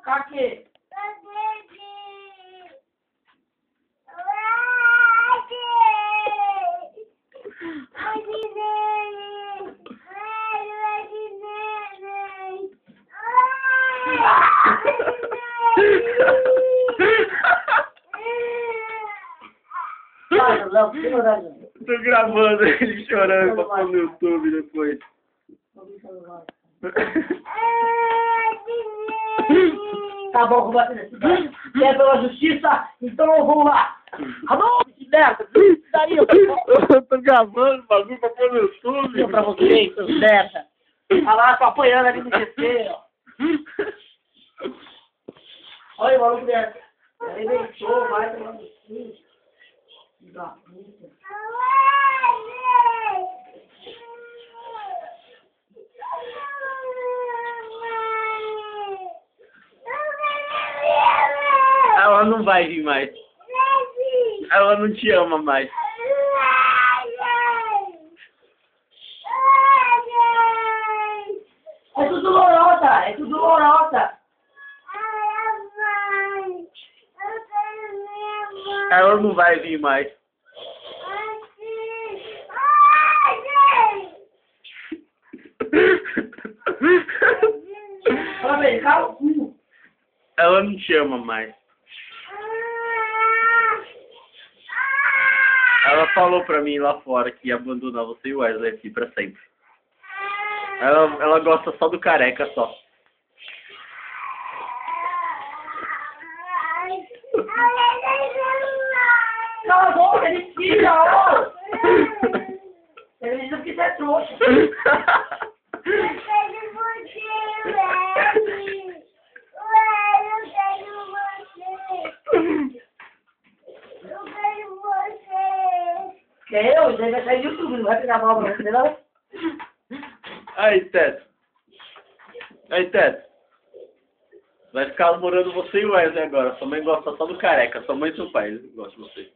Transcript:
Cadê? Tô gravando ele chorando pra pôr no YouTube depois. Tá bom, vou bater nesse cara. Se é pela justiça, então eu vou lá. Alô, que merda! Daí eu tô gravando o bagulho pra pôr no YouTube. pra vocês, seus merda. Olha lá, tô apanhando ali no GC, ó. Olha o maluco dessa. Ele deitou, vai tomar no cu. Da puta. Ela não vai vir mais. Ela não te ama mais. É tudo lorota, é tudo lorota. Ela não vai vir mais. Fala pra ele, cala o cu. Ela não te ama mais. Ela falou pra mim lá fora que ia abandonar você e o Wesley aqui pra sempre. Ela gosta só do careca, só. Cala a boca, ele tira, ó! Ele diz que você é trouxa. Eu? Isso aí vai sair do YouTube, não vai pegar mal pra você, não? Aí, Teto. Aí, Teto. Vai ficar morando você e o Wesley agora. Sua mãe gosta só do careca. Sua mãe e seu pai gostam de você.